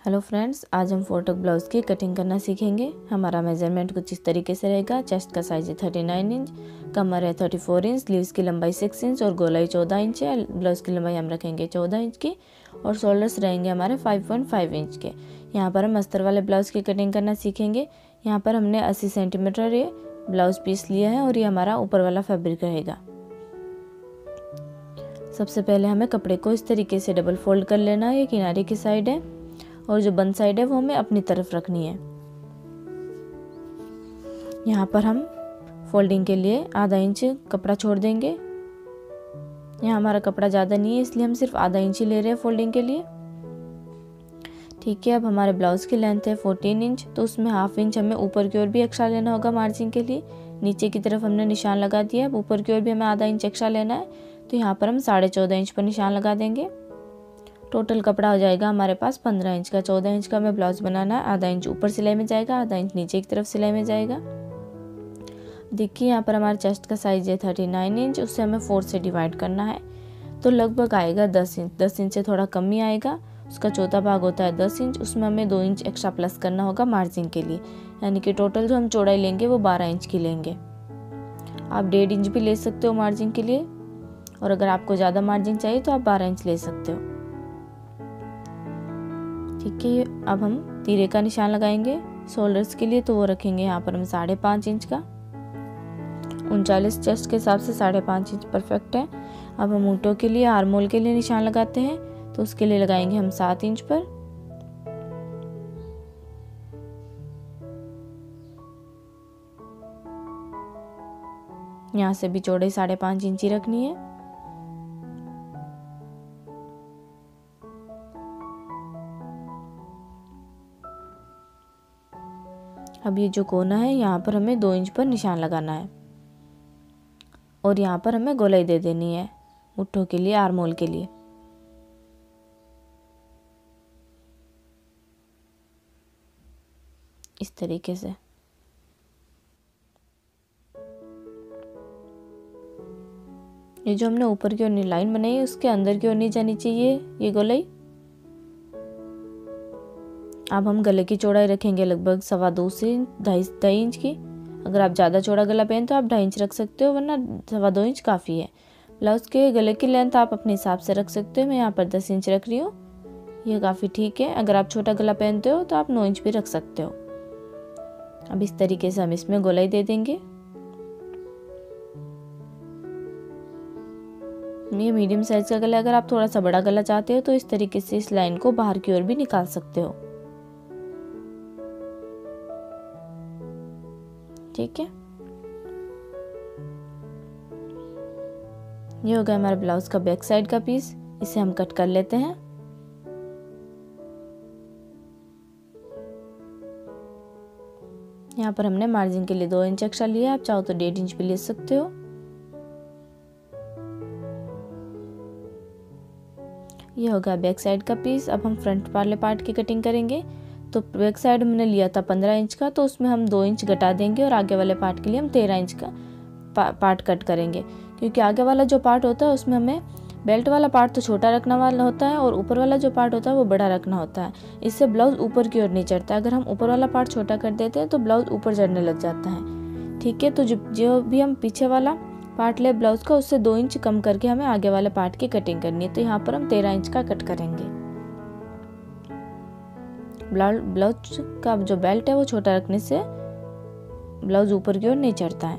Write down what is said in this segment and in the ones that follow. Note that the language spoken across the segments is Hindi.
हेलो फ्रेंड्स, आज हम फोटो ब्लाउज़ की कटिंग करना सीखेंगे। हमारा मेजरमेंट कुछ इस तरीके से रहेगा। चेस्ट का साइज है 39 इंच, कमर है 34 इंच, स्लीव्स की लंबाई 6 इंच और गोलाई 14 इंच है। ब्लाउज़ की लंबाई हम रखेंगे 14 इंच की और शोल्डर्स रहेंगे हमारे 5.5 इंच के। यहाँ पर हम अस्तर वाले ब्लाउज़ की कटिंग करना सीखेंगे। यहाँ पर हमने 80 सेंटीमीटर ये ब्लाउज़ पीस लिया है और ये हमारा ऊपर वाला फैब्रिक रहेगा। सबसे पहले हमें कपड़े को इस तरीके से डबल फोल्ड कर लेना है। ये किनारे की साइड है और जो बंद साइड है वो हमें अपनी तरफ रखनी है। यहाँ पर हम फोल्डिंग के लिए आधा इंच कपड़ा छोड़ देंगे। यहाँ हमारा कपड़ा ज़्यादा नहीं है इसलिए हम सिर्फ आधा इंच ही ले रहे हैं फोल्डिंग के लिए। ठीक है, अब हमारे ब्लाउज़ की लेंथ है 14 इंच, तो उसमें हाफ इंच हमें ऊपर की ओर भी एक्स्ट्रा लेना होगा मार्जिन के लिए। नीचे की तरफ हमने निशान लगा दिया, अब ऊपर की ओर भी हमें आधा इंच एक्स्ट्रा लेना है, तो यहाँ पर हम 14.5 इंच पर निशान लगा देंगे। टोटल कपड़ा हो जाएगा हमारे पास 15 इंच का। 14 इंच का हमें ब्लाउज बनाना है। आधा इंच ऊपर सिलाई में जाएगा, आधा इंच नीचे की तरफ सिलाई में जाएगा। देखिए यहाँ पर हमारे चेस्ट का साइज है 39 इंच, उससे हमें 4 से डिवाइड करना है, तो लगभग आएगा 10 इंच। 10 इंच से थोड़ा कम ही आएगा। उसका चौथा भाग होता है 10 इंच, उसमें हमें 2 इंच एक्स्ट्रा प्लस करना होगा मार्जिन के लिए, यानी कि टोटल जो हम चौड़ाई लेंगे वो 12 इंच की लेंगे। आप 1.5 इंच भी ले सकते हो मार्जिन के लिए, और अगर आपको ज़्यादा मार्जिन चाहिए तो आप 12 इंच ले सकते हो। ठीक है, अब हम तीरे का निशान लगाएंगे शोल्डर्स के लिए, तो वो रखेंगे यहाँ पर हम 5.5 इंच का। 39 चेस्ट के हिसाब से 5.5 इंच परफेक्ट है। अब हम ऊँटों के लिए, आर्मोल के लिए निशान लगाते हैं, तो उसके लिए लगाएंगे हम 7 इंच पर। यहाँ से भी चौड़ाई 5.5 इंच ही रखनी है। अब ये जो कोना है यहाँ पर हमें 2 इंच पर निशान लगाना है और यहाँ पर हमें गोलाई दे देनी है मुट्ठों के लिए, आर्मोल के लिए। इस तरीके से ये जो हमने ऊपर की ओर लाइन बनाई है उसके अंदर की ओर नहीं जानी चाहिए ये गोलाई। अब हम गले की चौड़ाई रखेंगे लगभग 2.25 से 2.5 इंच की। अगर आप ज़्यादा चौड़ा गला पहन तो आप 2.5 इंच रख सकते हो, वरना 2.25 इंच काफ़ी है। ब्लाउज़ के गले की लेंथ आप अपने हिसाब से रख सकते हो। मैं यहाँ पर 10 इंच रख रही हूँ, यह काफ़ी ठीक है। अगर आप छोटा गला पहनते हो तो आप 9 इंच भी रख सकते हो। अब इस तरीके से हम इसमें गोलाई दे देंगे। ये मीडियम साइज का गला है। अगर आप थोड़ा सा बड़ा गला चाहते हो तो इस तरीके से इस लाइन को बाहर की ओर भी निकाल सकते हो। ठीक है, ये हो गया हमारे ब्लाउज का बैक साइड का पीस। इसे हम कट कर लेते हैं। यहाँ पर हमने मार्जिन के लिए 2 इंच एक्स्ट्रा लिया, आप चाहो तो 1.5 इंच भी ले सकते हो। ये हो गया बैक साइड का पीस। अब हम फ्रंट वाले पार्ट की कटिंग करेंगे। तो बैक साइड हमने लिया था 15 इंच का, तो उसमें हम 2 इंच घटा देंगे और आगे वाले पार्ट के लिए हम 13 इंच का पार्ट कट करेंगे, क्योंकि आगे वाला जो पार्ट होता है उसमें हमें बेल्ट वाला पार्ट तो छोटा रखना वाला होता है और ऊपर वाला जो पार्ट होता है वो बड़ा रखना होता है। इससे ब्लाउज ऊपर की ओर नहीं चढ़ता है। अगर हम ऊपर वाला पार्ट छोटा कर देते हैं तो ब्लाउज ऊपर चढ़ने लग जाता है। ठीक है, तो जो भी हम पीछे वाला पार्ट ले ब्लाउज का, उससे 2 इंच कम करके हमें आगे वाले पार्ट की कटिंग करनी है। तो यहाँ पर हम 13 इंच का कट करेंगे। ब्लाउज का जो बेल्ट है वो छोटा रखने से ब्लाउज ऊपर की ओर नहीं चढ़ता है।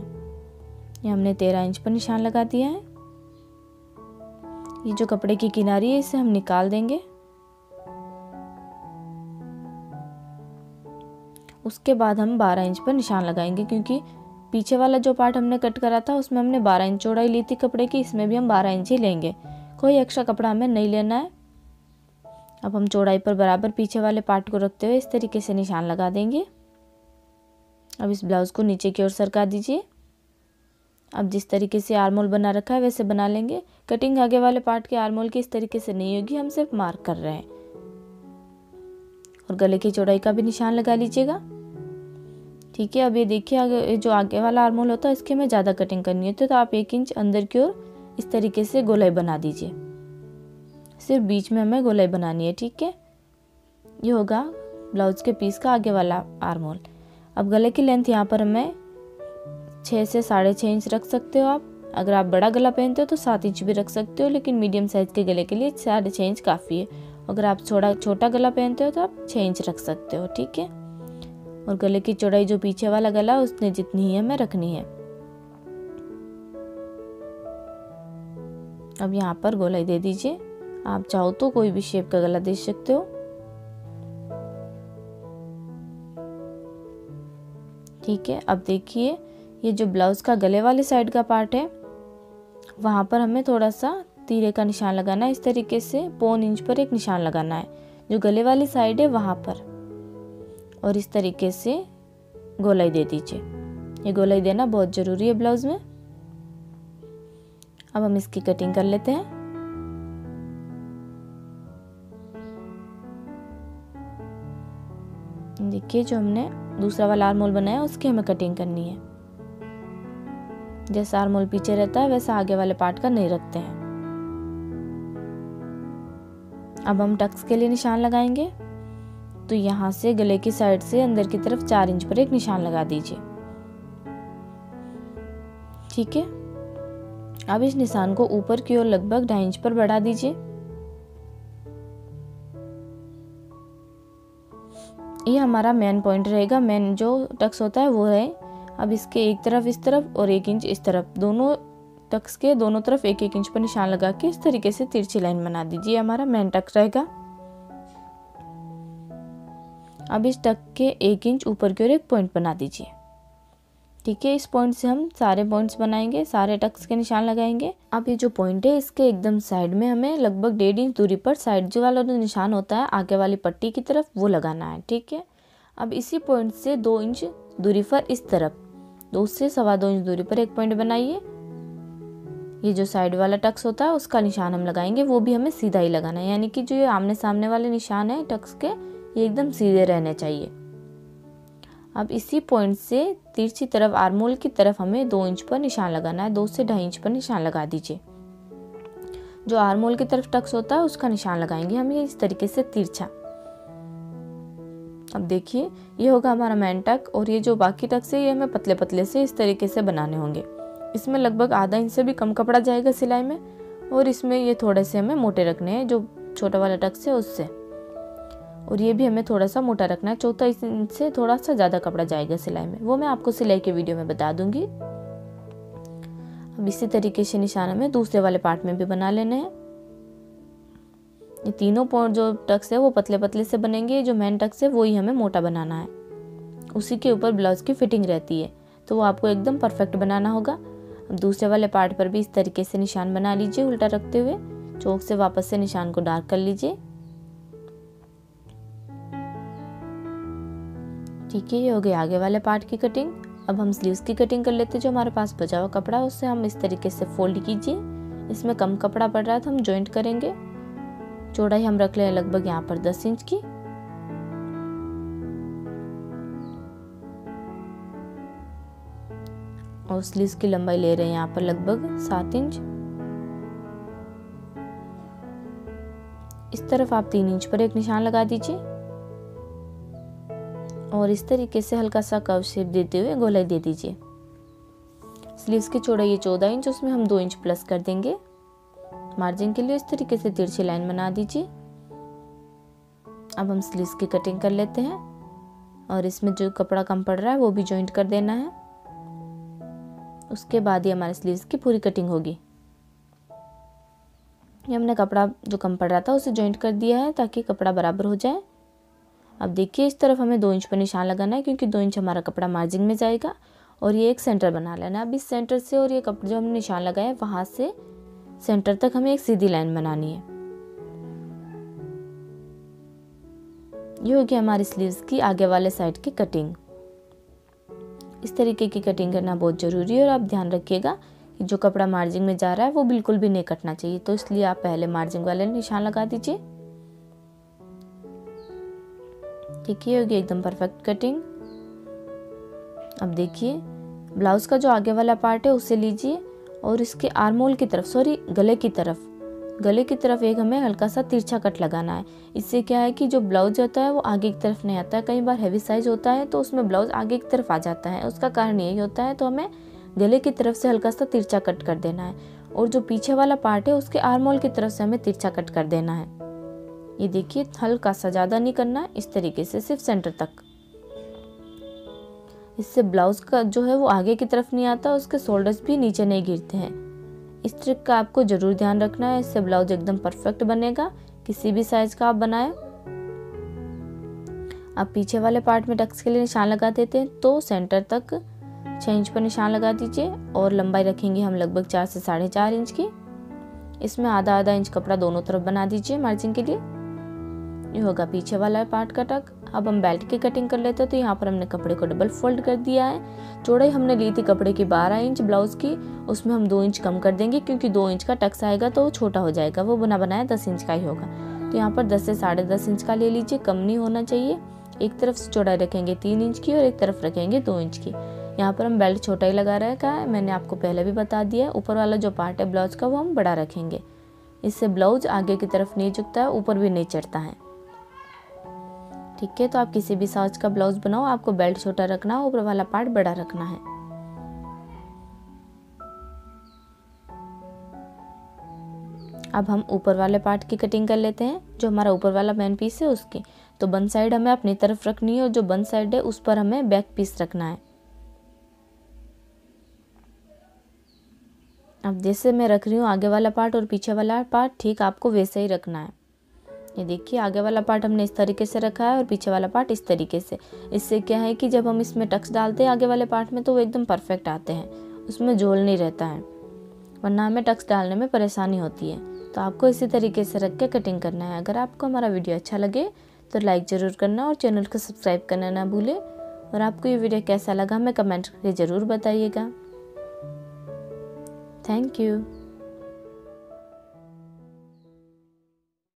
ये हमने 13 इंच पर निशान लगा दिया है। ये जो कपड़े की किनारी है इसे हम निकाल देंगे। उसके बाद हम 12 इंच पर निशान लगाएंगे, क्योंकि पीछे वाला जो पार्ट हमने कट करा था उसमें हमने 12 इंच चौड़ाई ली थी कपड़े की। इसमें भी हम 12 इंच ही लेंगे, कोई एक्स्ट्रा कपड़ा हमें नहीं लेना है। अब हम चौड़ाई पर बराबर पीछे वाले पार्ट को रखते हुए इस तरीके से निशान लगा देंगे। अब इस ब्लाउज को नीचे की ओर सरका दीजिए। अब जिस तरीके से आर्मोल बना रखा है वैसे बना लेंगे। कटिंग आगे वाले पार्ट के आर्मोल की इस तरीके से नहीं होगी, हम सिर्फ मार्क कर रहे हैं। और गले की चौड़ाई का भी निशान लगा लीजिएगा। ठीक है, अब ये देखिए आगे जो आगे वाला आर्मोल होता है इसके में ज़्यादा कटिंग करनी होती है, तो आप 1 इंच अंदर की ओर इस तरीके से गोलाई बना दीजिए। सिर्फ बीच में हमें गोलाई बनानी है। ठीक है, ये होगा ब्लाउज के पीस का आगे वाला आर्म होल। अब गले की लेंथ यहाँ पर हमें 6 से 6.5 इंच रख सकते हो आप। अगर आप बड़ा गला पहनते हो तो 7 इंच भी रख सकते हो, लेकिन मीडियम साइज़ के गले के लिए 6.5 इंच काफ़ी है। अगर आप छोटा गला पहनते हो तो आप 6 इंच रख सकते हो, ठीक है। और गले की चौड़ाई जो पीछे वाला गला उसने जितनी ही हमें रखनी है। अब यहाँ पर गोलाई दे दीजिए। आप चाहो तो कोई भी शेप का गला दे सकते हो, ठीक है। अब देखिए ये जो ब्लाउज का गले वाले साइड का पार्ट है वहाँ पर हमें थोड़ा सा तीरे का निशान लगाना है। इस तरीके से 1.25 इंच पर एक निशान लगाना है जो गले वाली साइड है वहाँ पर, और इस तरीके से गोलाई दे दीजिए। ये गोलाई देना बहुत ज़रूरी है ब्लाउज में। अब हम इसकी कटिंग कर लेते हैं। देखिए जो हमने दूसरा वाला आर्म होल बनाया उसकी हमें कटिंग करनी है। जैसा आर्म होल पीछे रहता है वैसा आगे वाले पार्ट का नहीं रखते हैं। अब हम टक्स के लिए निशान लगाएंगे, तो यहाँ से गले की साइड से अंदर की तरफ 4 इंच पर एक निशान लगा दीजिए, ठीक है। अब इस निशान को ऊपर की ओर लगभग 2.5 इंच पर बढ़ा दीजिए। ये हमारा मेन पॉइंट रहेगा, मेन जो टक्स होता है वो है। अब इसके एक तरफ इस तरफ और 1 इंच इस तरफ, दोनों टक्स के दोनों तरफ 1-1 इंच पर निशान लगा के इस तरीके से तिरछी लाइन बना दीजिए। हमारा मेन टक्स रहेगा। अब इस टक के 1 इंच ऊपर की ओर एक पॉइंट बना दीजिए, ठीक है। इस पॉइंट से हम सारे पॉइंट्स बनाएंगे, सारे टक्स के निशान लगाएंगे। अब ये जो पॉइंट है इसके एकदम साइड में हमें लगभग 1.5 इंच दूरी पर साइड जो वाला जो निशान होता है आगे वाली पट्टी की तरफ वो लगाना है, ठीक है। अब इसी पॉइंट से 2 इंच दूरी पर इस तरफ 2 से 2.25 इंच दूरी पर एक पॉइंट बनाइए। ये जो साइड वाला टक्स होता है उसका निशान हम लगाएंगे, वो भी हमें सीधा ही लगाना है, यानी कि जो ये आमने सामने वाले निशान है टक्स के ये एकदम सीधे रहने चाहिए। अब इसी पॉइंट से तिरछी तरफ आर्म होल की तरफ हमें 2 इंच पर निशान लगाना है। 2 से 2.5 इंच पर निशान लगा दीजिए। जो आर्म होल की तरफ टक्स होता है उसका निशान लगाएंगे हम ये इस तरीके से तिरछा। अब देखिए ये होगा हमारा मेन टक, और ये जो बाकी टक्स है ये हमें पतले पतले से इस तरीके से बनाने होंगे। इसमें लगभग आधा इंच से भी कम कपड़ा जाएगा सिलाई में, और इसमें ये थोड़े से हमें मोटे रखने हैं जो छोटा वाला टक्स है उससे, और ये भी हमें थोड़ा सा मोटा रखना है। 1/4 इंच से थोड़ा सा ज़्यादा कपड़ा जाएगा सिलाई में, वो मैं आपको सिलाई के वीडियो में बता दूंगी। अब इसी तरीके से निशान हमें दूसरे वाले पार्ट में भी बना लेने हैं। ये तीनों पॉइंट जो टक्स है वो पतले पतले से बनेंगे, जो मेन टक्स है वही हमें मोटा बनाना है। उसी के ऊपर ब्लाउज की फिटिंग रहती है, तो वो आपको एकदम परफेक्ट बनाना होगा। अब दूसरे वाले पार्ट पर भी इस तरीके से निशान बना लीजिए उल्टा रखते हुए। चौक से वापस से निशान को डार्क कर लीजिए, ठीक है। ये हो गया आगे वाले पार्ट की कटिंग। अब हम स्लीव्स की कटिंग कर लेते हैं। जो हमारे पास बचा हुआ कपड़ा है उससे हम इस तरीके से फोल्ड कीजिए। इसमें कम कपड़ा पड़ रहा है तो हम जॉइंट करेंगे। चौड़ाई हम रख ले लगभग यहाँ पर 10 इंच की। और स्लीव्स की लंबाई ले रहे हैं यहाँ पर लगभग 7 इंच। इस तरफ आप 3 इंच पर एक निशान लगा दीजिए, और इस तरीके से हल्का सा कर्व शेप देते हुए गोलाई दे दीजिए। स्लीव्स की चौड़ाई है 14 इंच, उसमें हम 2 इंच प्लस कर देंगे मार्जिन के लिए। इस तरीके से तिरछी लाइन बना दीजिए। अब हम स्लीव्स की कटिंग कर लेते हैं, और इसमें जो कपड़ा कम पड़ रहा है वो भी जॉइंट कर देना है। उसके बाद ही हमारे स्लीव्स की पूरी कटिंग होगी। ये हमने कपड़ा जो कम पड़ रहा था उसे जॉइंट कर दिया है ताकि कपड़ा बराबर हो जाए। अब देखिए इस तरफ हमें 2 इंच पर निशान लगाना है, क्योंकि 2 इंच हमारा कपड़ा मार्जिन में जाएगा, और ये एक सेंटर बना लेना है। अब इस सेंटर से और ये कपड़ा जो हमने निशान लगाया है वहां से सेंटर तक हमें एक सीधी लाइन बनानी है। ये होगी हमारी स्लीव्स की आगे वाले साइड की कटिंग। इस तरीके की कटिंग करना बहुत जरूरी है, और आप ध्यान रखिएगा कि जो कपड़ा मार्जिन में जा रहा है वो बिल्कुल भी नहीं कटना चाहिए, तो इसलिए आप पहले मार्जिन वाले निशान लगा दीजिए। ठीक है, होगी एकदम परफेक्ट कटिंग। अब देखिए ब्लाउज का जो आगे वाला पार्ट है उसे लीजिए और इसके आर्म होल की तरफ, सॉरी गले की तरफ गले की तरफ एक हमें हल्का सा तिरछा कट लगाना है। इससे क्या है कि जो ब्लाउज होता है वो आगे की तरफ नहीं आता है। कई बार हैवी साइज होता है तो उसमें ब्लाउज आगे की तरफ आ जाता है, उसका कारण यही होता है। तो हमें गले की तरफ से हल्का सा तिरछा कट कर देना है और जो पीछे वाला पार्ट है उसके आर्म होल की तरफ से हमें तिरछा कट कर देना है। ये देखिए, हल्का सा, ज़्यादा नहीं करना है, इस तरीके से सिर्फ सेंटर तक। इससे ब्लाउज का जो है वो आगे की तरफ नहीं आता, उसके शोल्डर्स भी नीचे नहीं गिरते हैं। इस ट्रिक का आपको ज़रूर ध्यान रखना है, इससे ब्लाउज एकदम परफेक्ट बनेगा, किसी भी साइज का आप बनाएं। आप पीछे वाले पार्ट में टक्स के लिए निशान लगा देते हैं तो सेंटर तक 6 इंच पर निशान लगा दीजिए और लंबाई रखेंगे हम लगभग 4 से 4.5 इंच की। इसमें आधा इंच कपड़ा दोनों तरफ बना दीजिए मार्जिन के लिए। ये होगा पीछे वाला पार्ट का टक। अब हम बेल्ट की कटिंग कर लेते हैं। तो यहाँ पर हमने कपड़े को डबल फोल्ड कर दिया है। चौड़ाई हमने ली थी कपड़े की 12 इंच ब्लाउज की, उसमें हम 2 इंच कम कर देंगे क्योंकि 2 इंच का टक्स आएगा तो वो छोटा हो जाएगा, वो बना बनाया 10 इंच का ही होगा। तो यहाँ पर 10 से 10.5 इंच का ले लीजिए, कम नहीं होना चाहिए। एक तरफ से चौड़ाई रखेंगे 3 इंच की और एक तरफ रखेंगे 2 इंच की। यहाँ पर हम बेल्ट छोटा ही लगा रखा है, मैंने आपको पहले भी बता दिया है। ऊपर वाला जो पार्ट है ब्लाउज का वो हम बड़ा रखेंगे, इससे ब्लाउज आगे की तरफ नहीं झुकता है, ऊपर भी नहीं चढ़ता है। ठीक है, तो आप किसी भी साइज का ब्लाउज बनाओ, आपको बेल्ट छोटा रखना है, ऊपर वाला पार्ट बड़ा रखना है। अब हम ऊपर वाले पार्ट की कटिंग कर लेते हैं। जो हमारा ऊपर वाला मेन पीस है उसकी तो बंद साइड हमें अपनी तरफ रखनी है और जो बंद साइड है उस पर हमें बैक पीस रखना है। अब जैसे मैं रख रही हूँ आगे वाला पार्ट और पीछे वाला पार्ट, ठीक आपको वैसे ही रखना है। ये देखिए, आगे वाला पार्ट हमने इस तरीके से रखा है और पीछे वाला पार्ट इस तरीके से। इससे क्या है कि जब हम इसमें टक्स डालते हैं आगे वाले पार्ट में तो वो एकदम परफेक्ट आते हैं, उसमें झोल नहीं रहता है, वरना हमें टक्स डालने में परेशानी होती है। तो आपको इसी तरीके से रख के कटिंग करना है। अगर आपको हमारा वीडियो अच्छा लगे तो लाइक ज़रूर करना और चैनल को सब्सक्राइब करना ना भूलें। और आपको ये वीडियो कैसा लगा हमें कमेंट करके ज़रूर बताइएगा। Thank you.